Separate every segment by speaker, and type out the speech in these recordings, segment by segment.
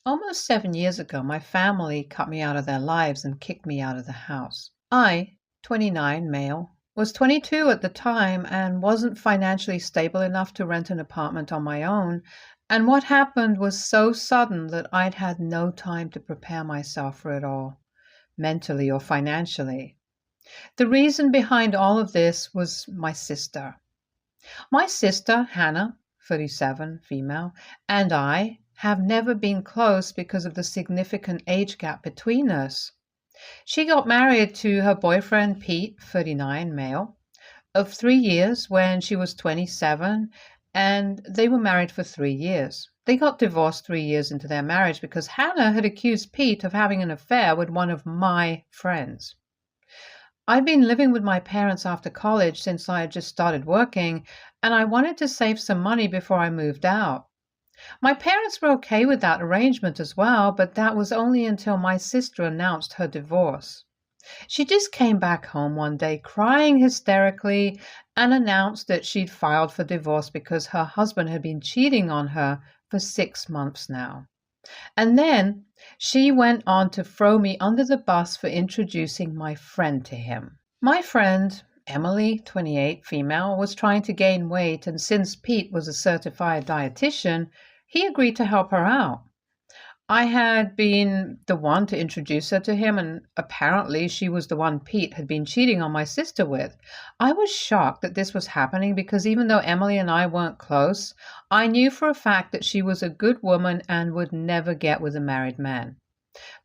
Speaker 1: Almost 7 years ago, my family cut me out of their lives and kicked me out of the house. I, 29, male, was 22 at the time and wasn't financially stable enough to rent an apartment on my own. And what happened was so sudden that I'd had no time to prepare myself for it all, mentally or financially. The reason behind all of this was my sister. My sister, Hannah, 37, female, and I have never been close because of the significant age gap between us. She got married to her boyfriend, Pete, 39, male, of 3 years when she was 27, and they were married for 3 years. They got divorced 3 years into their marriage because Hannah had accused Pete of having an affair with one of my friends. I'd been living with my parents after college since I had just started working, and I wanted to save some money before I moved out. My parents were okay with that arrangement as well, but that was only until my sister announced her divorce. She just came back home one day crying hysterically and announced that she'd filed for divorce because her husband had been cheating on her for 6 months now. And then she went on to throw me under the bus for introducing my friend to him. My friend, Emily, 28, female, was trying to gain weight, and since Pete was a certified dietitian, he agreed to help her out. I had been the one to introduce her to him, and apparently she was the one Pete had been cheating on my sister with. I was shocked that this was happening because even though Emily and I weren't close, I knew for a fact that she was a good woman and would never get with a married man.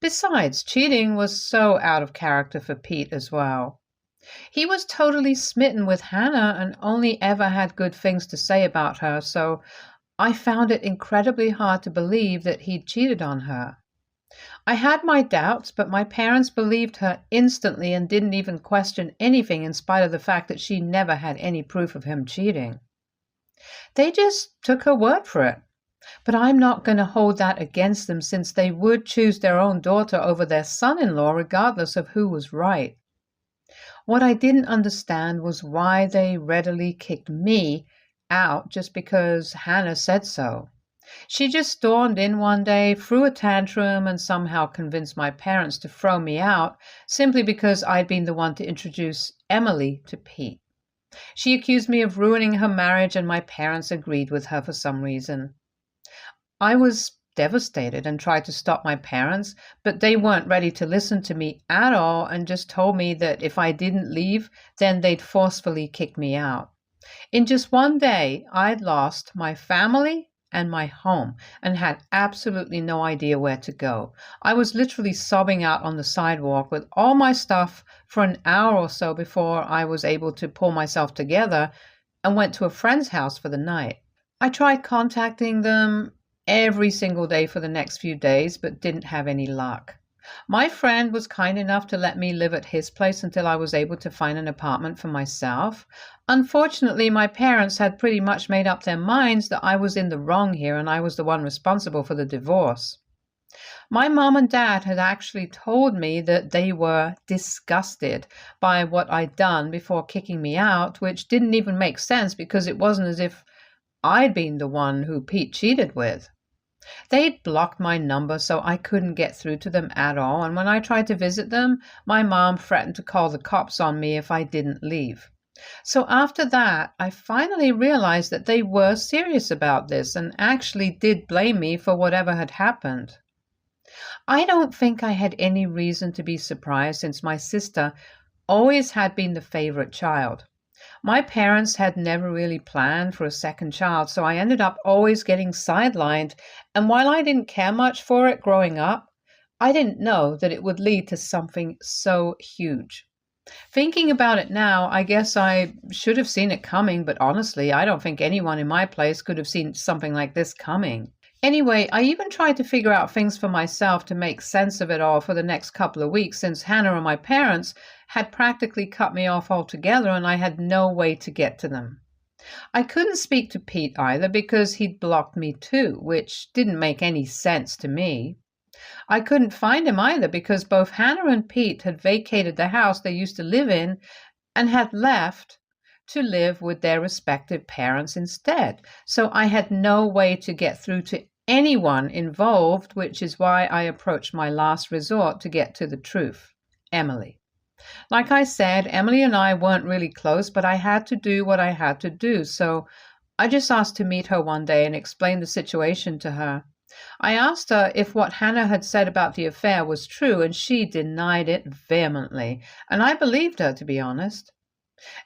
Speaker 1: Besides, cheating was so out of character for Pete as well. He was totally smitten with Hannah and only ever had good things to say about her, so I found it incredibly hard to believe that he'd cheated on her. I had my doubts, but my parents believed her instantly and didn't even question anything in spite of the fact that she never had any proof of him cheating. They just took her word for it. But I'm not going to hold that against them since they would choose their own daughter over their son-in-law regardless of who was right. What I didn't understand was why they readily kicked me out just because Hannah said so. She just stormed in one day, threw a tantrum, and somehow convinced my parents to throw me out simply because I'd been the one to introduce Emily to Pete. She accused me of ruining her marriage, and my parents agreed with her for some reason. I was devastated and tried to stop my parents, but they weren't ready to listen to me at all and just told me that if I didn't leave, then they'd forcefully kick me out. In just one day, I'd lost my family and my home and had absolutely no idea where to go. I was literally sobbing out on the sidewalk with all my stuff for an hour or so before I was able to pull myself together and went to a friend's house for the night. I tried contacting them every single day for the next few days, but didn't have any luck. My friend was kind enough to let me live at his place until I was able to find an apartment for myself. Unfortunately, my parents had pretty much made up their minds that I was in the wrong here and I was the one responsible for the divorce. My mom and dad had actually told me that they were disgusted by what I'd done before kicking me out, which didn't even make sense because it wasn't as if I'd been the one who Pete cheated with. They'd blocked my number so I couldn't get through to them at all, and when I tried to visit them, my mom threatened to call the cops on me if I didn't leave. So after that, I finally realized that they were serious about this and actually did blame me for whatever had happened. I don't think I had any reason to be surprised since my sister always had been the favorite child. My parents had never really planned for a second child, so I ended up always getting sidelined, and while I didn't care much for it growing up, I didn't know that it would lead to something so huge. Thinking about it now, I guess I should have seen it coming, but honestly, I don't think anyone in my place could have seen something like this coming. Anyway, I even tried to figure out things for myself to make sense of it all for the next couple of weeks since Hannah and my parents had practically cut me off altogether and I had no way to get to them. I couldn't speak to Pete either because he'd blocked me too, which didn't make any sense to me. I couldn't find him either because both Hannah and Pete had vacated the house they used to live in and had left to live with their respective parents instead. So I had no way to get through to anyone involved, which is why I approached my last resort to get to the truth, Emily. Like I said, Emily and I weren't really close, but I had to do what I had to do, so I just asked to meet her one day and explain the situation to her. I asked her if what Hannah had said about the affair was true, and she denied it vehemently, and I believed her, to be honest.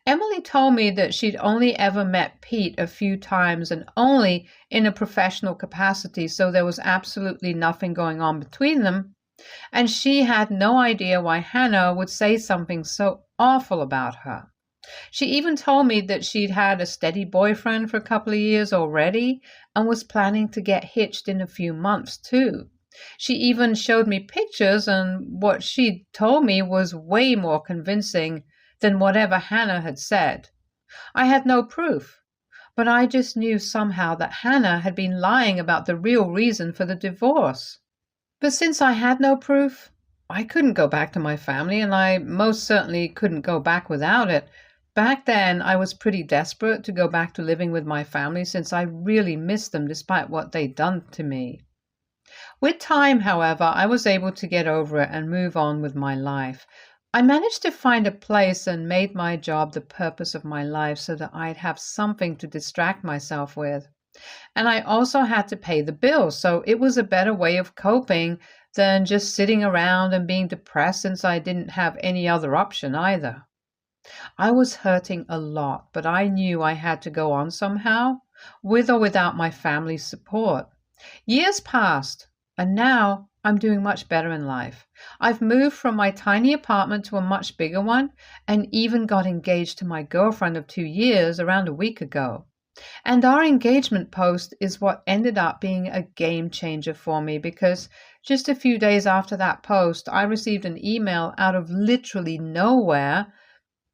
Speaker 1: Emily told me that she'd only ever met Pete a few times and only in a professional capacity, so there was absolutely nothing going on between them, and she had no idea why Hannah would say something so awful about her. She even told me that she'd had a steady boyfriend for a couple of years already and was planning to get hitched in a few months too. She even showed me pictures, and what she'd told me was way more convincing than whatever Hannah had said. I had no proof, but I just knew somehow that Hannah had been lying about the real reason for the divorce. But since I had no proof, I couldn't go back to my family, and I most certainly couldn't go back without it. Back then, I was pretty desperate to go back to living with my family since I really missed them despite what they'd done to me. With time, however, I was able to get over it and move on with my life. I managed to find a place and made my job the purpose of my life so that I'd have something to distract myself with. And I also had to pay the bills, so it was a better way of coping than just sitting around and being depressed since I didn't have any other option either. I was hurting a lot, but I knew I had to go on somehow, with or without my family's support. Years passed, and now I'm doing much better in life. I've moved from my tiny apartment to a much bigger one, and even got engaged to my girlfriend of 2 years around a week ago. And our engagement post is what ended up being a game changer for me, because just a few days after that post, I received an email out of literally nowhere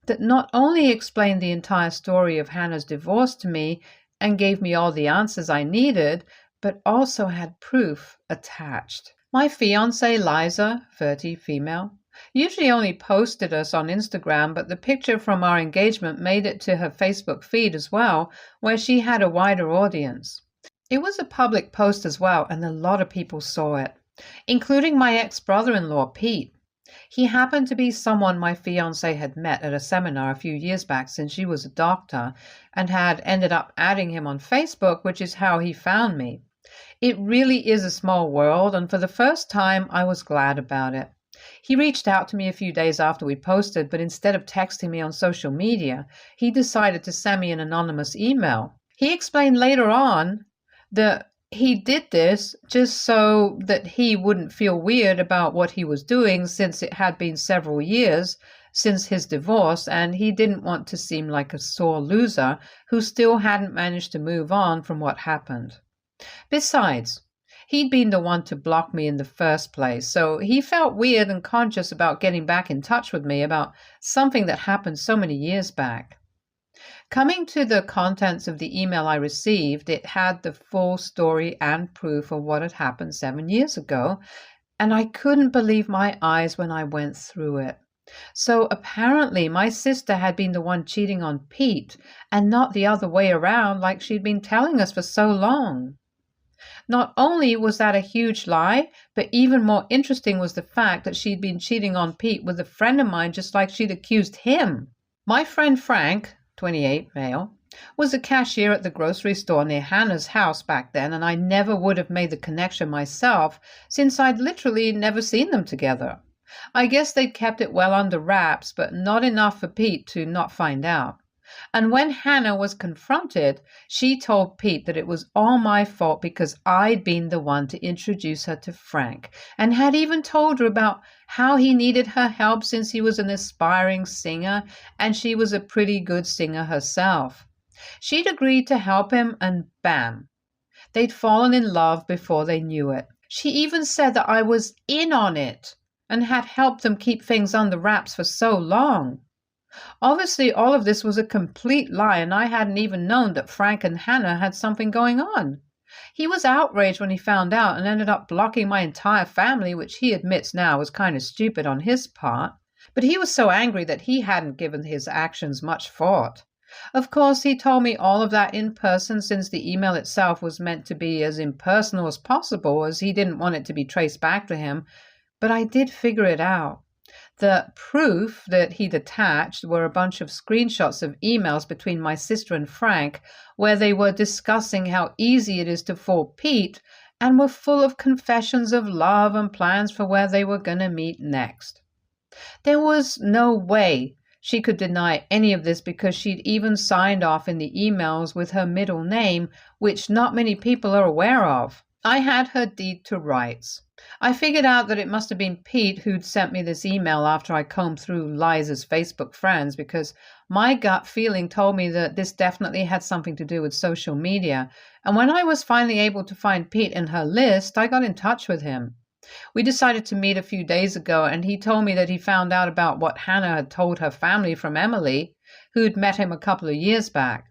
Speaker 1: that not only explained the entire story of Hannah's divorce to me and gave me all the answers I needed, but also had proof attached. My fiancée, Liza, 30, female, usually only posted us on Instagram, but the picture from our engagement made it to her Facebook feed as well, where she had a wider audience. It was a public post as well, and a lot of people saw it, including my ex-brother-in-law, Pete. He happened to be someone my fiancée had met at a seminar a few years back since she was a doctor, and had ended up adding him on Facebook, which is how he found me. It really is a small world, and for the first time I was glad about it. He reached out to me a few days after we posted, but instead of texting me on social media, he decided to send me an anonymous email. He explained later on that he did this just so that he wouldn't feel weird about what he was doing, since it had been several years since his divorce, and he didn't want to seem like a sore loser who still hadn't managed to move on from what happened. Besides, he'd been the one to block me in the first place, so he felt weird and conscious about getting back in touch with me about something that happened so many years back. Coming to the contents of the email I received, it had the full story and proof of what had happened 7 years ago, and I couldn't believe my eyes when I went through it. So apparently my sister had been the one cheating on Pete, and not the other way around like she'd been telling us for so long. Not only was that a huge lie, but even more interesting was the fact that she'd been cheating on Pete with a friend of mine just like she'd accused him. My friend Frank, 28, male, was a cashier at the grocery store near Hannah's house back then, and I never would have made the connection myself since I'd literally never seen them together. I guess they'd kept it well under wraps, but not enough for Pete to not find out. And when Hannah was confronted, she told Pete that it was all my fault because I'd been the one to introduce her to Frank, and had even told her about how he needed her help since he was an aspiring singer, and she was a pretty good singer herself. She'd agreed to help him, and bam, they'd fallen in love before they knew it. She even said that I was in on it and had helped them keep things under wraps for so long. Obviously, all of this was a complete lie, and I hadn't even known that Frank and Hannah had something going on. He was outraged when he found out and ended up blocking my entire family, which he admits now was kind of stupid on his part. But he was so angry that he hadn't given his actions much thought. Of course, he told me all of that in person since the email itself was meant to be as impersonal as possible, as he didn't want it to be traced back to him. But I did figure it out. The proof that he'd attached were a bunch of screenshots of emails between my sister and Frank, where they were discussing how easy it is to fool Pete, and were full of confessions of love and plans for where they were going to meet next. There was no way she could deny any of this because she'd even signed off in the emails with her middle name, which not many people are aware of. I had her deed to rights. I figured out that it must have been Pete who'd sent me this email after I combed through Liza's Facebook friends, because my gut feeling told me that this definitely had something to do with social media. And when I was finally able to find Pete in her list, I got in touch with him. We decided to meet a few days ago, and he told me that he found out about what Hannah had told her family from Emily, who'd met him a couple of years back.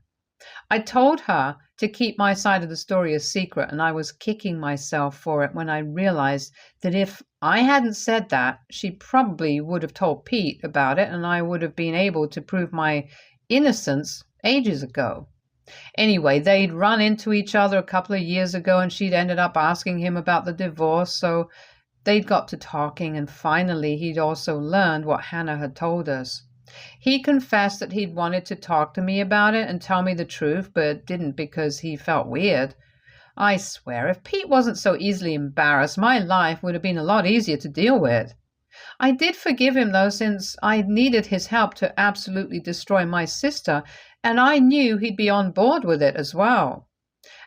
Speaker 1: I told her to keep my side of the story a secret, and I was kicking myself for it when I realized that if I hadn't said that, she probably would have told Pete about it, and I would have been able to prove my innocence ages ago. Anyway, they'd run into each other a couple of years ago, and she'd ended up asking him about the divorce, so they'd got to talking, and finally he'd also learned what Hannah had told us. He confessed that he'd wanted to talk to me about it and tell me the truth, but didn't because he felt weird. I swear, if Pete wasn't so easily embarrassed, my life would have been a lot easier to deal with. I did forgive him, though, since I needed his help to absolutely destroy my sister, and I knew he'd be on board with it as well.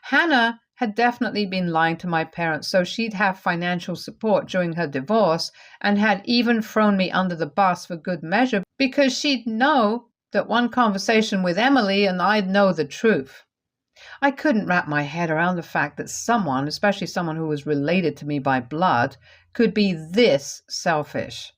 Speaker 1: Hannah had definitely been lying to my parents so she'd have financial support during her divorce, and had even thrown me under the bus for good measure because she'd know that one conversation with Emily and I'd know the truth. I couldn't wrap my head around the fact that someone, especially someone who was related to me by blood, could be this selfish.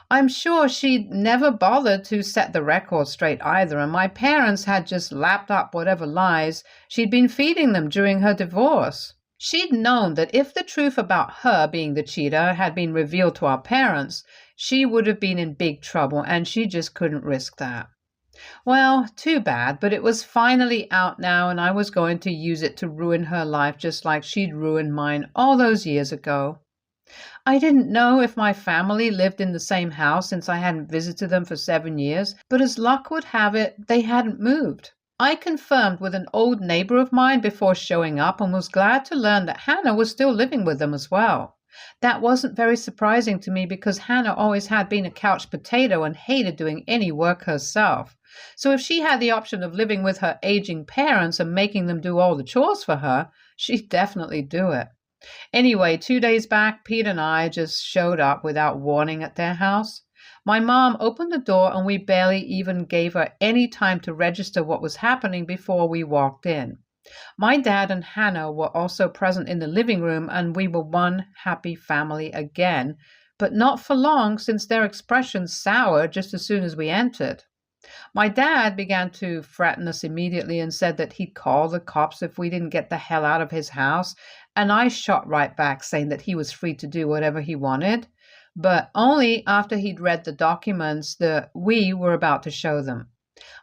Speaker 1: I'm sure she'd never bothered to set the record straight either, and my parents had just lapped up whatever lies she'd been feeding them during her divorce. She'd known that if the truth about her being the cheater had been revealed to our parents, she would have been in big trouble, and she just couldn't risk that. Well, too bad, but it was finally out now, and I was going to use it to ruin her life just like she'd ruined mine all those years ago. I didn't know if my family lived in the same house since I hadn't visited them for 7 years, but as luck would have it, they hadn't moved. I confirmed with an old neighbor of mine before showing up and was glad to learn that Hannah was still living with them as well. That wasn't very surprising to me because Hannah always had been a couch potato and hated doing any work herself. So if she had the option of living with her aging parents and making them do all the chores for her, she'd definitely do it. Anyway, 2 days back, Pete and I just showed up without warning at their house. My mom opened the door and we barely even gave her any time to register what was happening before we walked in. My dad and Hannah were also present in the living room, and we were one happy family again, but not for long since their expressions soured just as soon as we entered. My dad began to threaten us immediately and said that he'd call the cops if we didn't get the hell out of his house, and I shot right back saying that he was free to do whatever he wanted, but only after he'd read the documents that we were about to show them.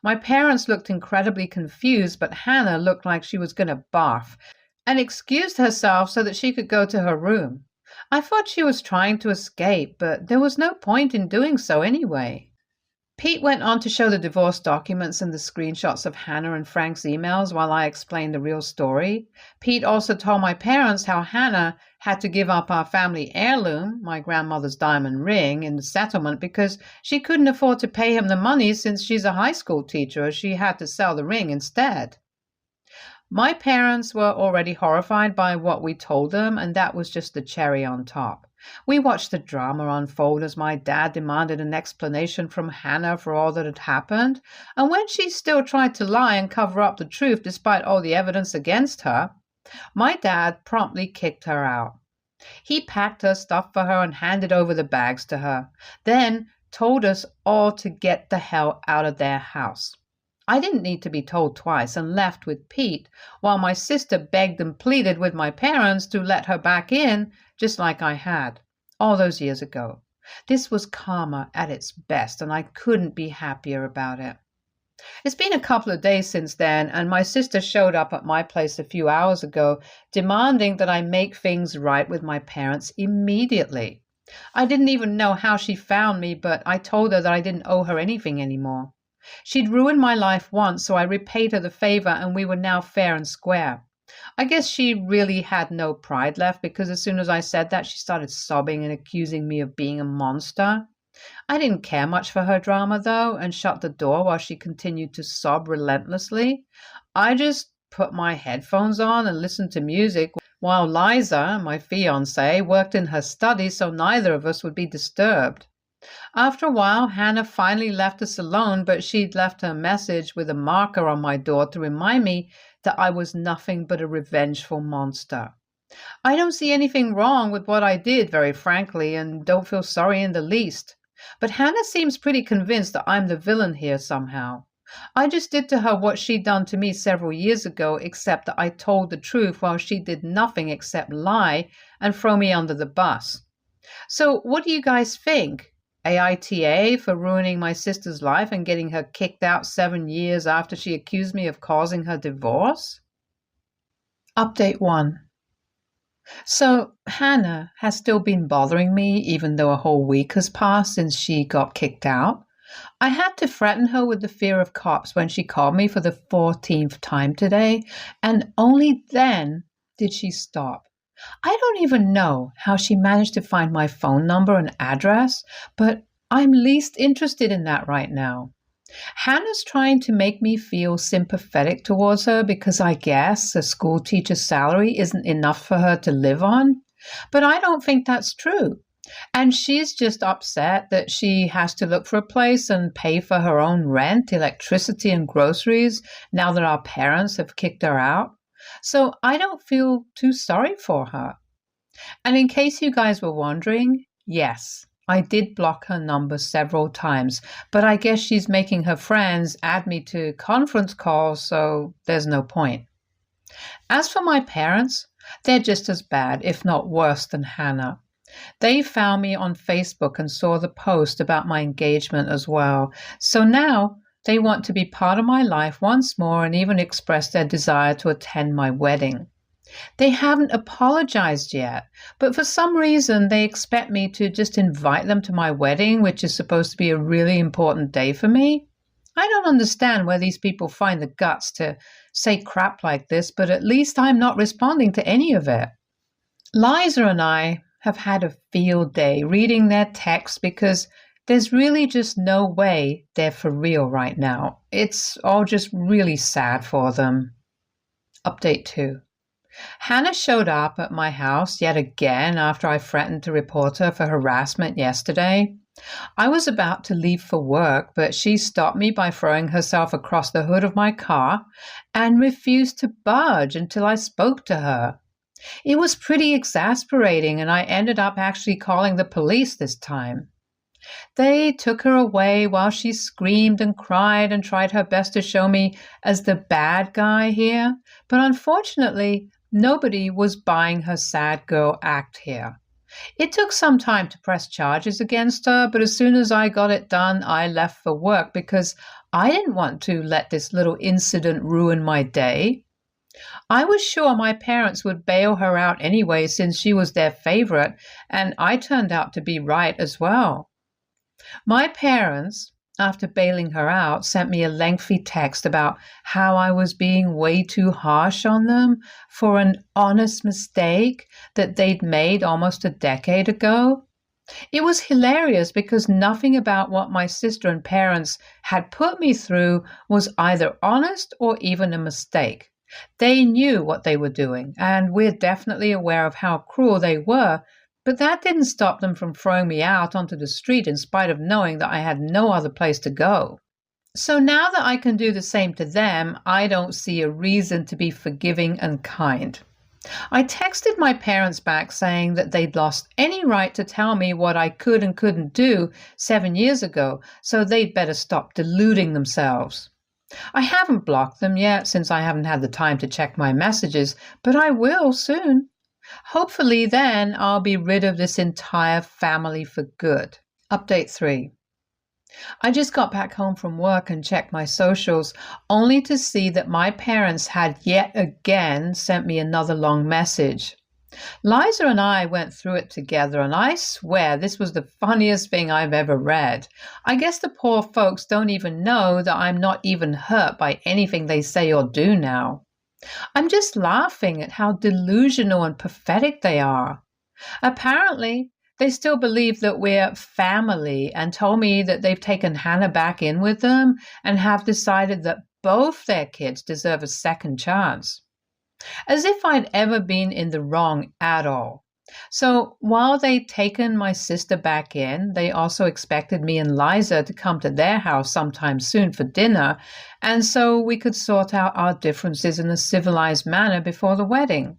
Speaker 1: My parents looked incredibly confused, but Hannah looked like she was going to barf and excused herself so that she could go to her room. I thought she was trying to escape, but there was no point in doing so anyway. Pete went on to show the divorce documents and the screenshots of Hannah and Frank's emails while I explained the real story. Pete also told my parents how Hannah had to give up our family heirloom, my grandmother's diamond ring, in the settlement because she couldn't afford to pay him the money since she's a high school teacher. She had to sell the ring instead. My parents were already horrified by what we told them, and that was just the cherry on top. We watched the drama unfold as my dad demanded an explanation from Hannah for all that had happened, and when she still tried to lie and cover up the truth despite all the evidence against her, my dad promptly kicked her out. He packed her stuff for her and handed over the bags to her, then told us all to get the hell out of their house. I didn't need to be told twice and left with Pete, while my sister begged and pleaded with my parents to let her back in, just like I had, all those years ago. This was karma at its best, and I couldn't be happier about it. It's been a couple of days since then, and my sister showed up at my place a few hours ago, demanding that I make things right with my parents immediately. I didn't even know how she found me, but I told her that I didn't owe her anything anymore. She'd ruined my life once, so I repaid her the favor, and we were now fair and square. I guess she really had no pride left because as soon as I said that, she started sobbing and accusing me of being a monster. I didn't care much for her drama, though, and shut the door while she continued to sob relentlessly. I just put my headphones on and listened to music while Liza, my fiancée, worked in her study so neither of us would be disturbed. After a while, Hannah finally left us alone, but she'd left her message with a marker on my door to remind me that I was nothing but a revengeful monster. I don't see anything wrong with what I did, very frankly, and don't feel sorry in the least. But Hannah seems pretty convinced that I'm the villain here somehow. I just did to her what she'd done to me several years ago, except that I told the truth while she did nothing except lie and throw me under the bus. So what do you guys think? AITA for ruining my sister's life and getting her kicked out 7 years after she accused me of causing her divorce? Update 1. So Hannah has still been bothering me even though a whole week has passed since she got kicked out. I had to threaten her with the fear of cops when she called me for the 14th time today, and only then did she stop. I don't even know how she managed to find my phone number and address, but I'm least interested in that right now. Hannah's trying to make me feel sympathetic towards her because I guess a school teacher's salary isn't enough for her to live on. But I don't think that's true. And she's just upset that she has to look for a place and pay for her own rent, electricity, and groceries now that our parents have kicked her out. So I don't feel too sorry for her. And in case you guys were wondering, yes, I did block her number several times, but I guess she's making her friends add me to conference calls, so there's no point. As for my parents, they're just as bad, if not worse, than Hannah. They found me on Facebook and saw the post about my engagement as well, so now they want to be part of my life once more and even express their desire to attend my wedding. They haven't apologized yet, but for some reason they expect me to just invite them to my wedding, which is supposed to be a really important day for me. I don't understand where these people find the guts to say crap like this, but at least I'm not responding to any of it. Liza and I have had a field day reading their texts because there's really just no way they're for real right now. It's all just really sad for them. Update 2. Hannah showed up at my house yet again after I threatened to report her for harassment yesterday. I was about to leave for work, but she stopped me by throwing herself across the hood of my car and refused to budge until I spoke to her. It was pretty exasperating, and I ended up actually calling the police this time. They took her away while she screamed and cried and tried her best to show me as the bad guy here, but unfortunately, nobody was buying her sad girl act here. It took some time to press charges against her, but as soon as I got it done, I left for work because I didn't want to let this little incident ruin my day. I was sure my parents would bail her out anyway since she was their favorite, and I turned out to be right as well. My parents, after bailing her out, sent me a lengthy text about how I was being way too harsh on them for an honest mistake that they'd made almost a decade ago. It was hilarious because nothing about what my sister and parents had put me through was either honest or even a mistake. They knew what they were doing, and we're definitely aware of how cruel they were, but that didn't stop them from throwing me out onto the street in spite of knowing that I had no other place to go. So now that I can do the same to them, I don't see a reason to be forgiving and kind. I texted my parents back saying that they'd lost any right to tell me what I could and couldn't do 7 years ago, so they'd better stop deluding themselves. I haven't blocked them yet since I haven't had the time to check my messages, but I will soon. Hopefully then I'll be rid of this entire family for good. Update 3. I just got back home from work and checked my socials, only to see that my parents had yet again sent me another long message. Liza and I went through it together, and I swear this was the funniest thing I've ever read. I guess the poor folks don't even know that I'm not even hurt by anything they say or do now. I'm just laughing at how delusional and pathetic they are. Apparently, they still believe that we're family and told me that they've taken Hannah back in with them and have decided that both their kids deserve a second chance. As if I'd ever been in the wrong at all. So while they'd taken my sister back in, they also expected me and Liza to come to their house sometime soon for dinner, and so we could sort out our differences in a civilized manner before the wedding.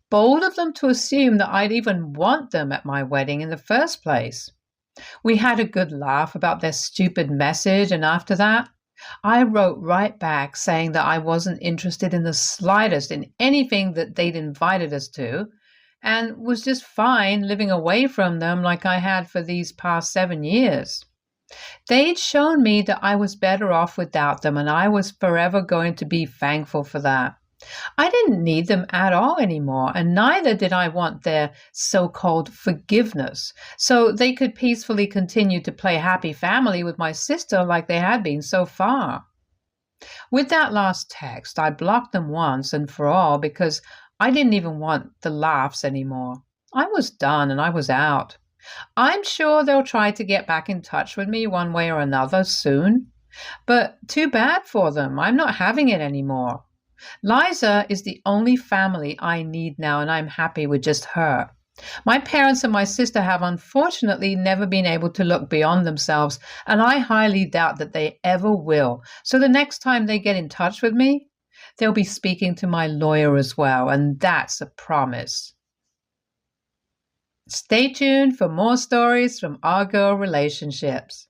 Speaker 1: Bold of them to assume that I'd even want them at my wedding in the first place. We had a good laugh about their stupid message, and after that, I wrote right back saying that I wasn't interested in the slightest in anything that they'd invited us to, and was just fine living away from them like I had for these past 7 years. They'd shown me that I was better off without them, and I was forever going to be thankful for that. I didn't need them at all anymore, and neither did I want their so-called forgiveness, so they could peacefully continue to play happy family with my sister like they had been so far. With that last text, I blocked them once and for all because I didn't even want the laughs anymore. I was done and I was out. I'm sure they'll try to get back in touch with me one way or another soon, but too bad for them. I'm not having it anymore. Liza is the only family I need now, and I'm happy with just her. My parents and my sister have unfortunately never been able to look beyond themselves, and I highly doubt that they ever will. So the next time they get in touch with me, they'll be speaking to my lawyer as well, and that's a promise. Stay tuned for more stories from Our Girl Relationships.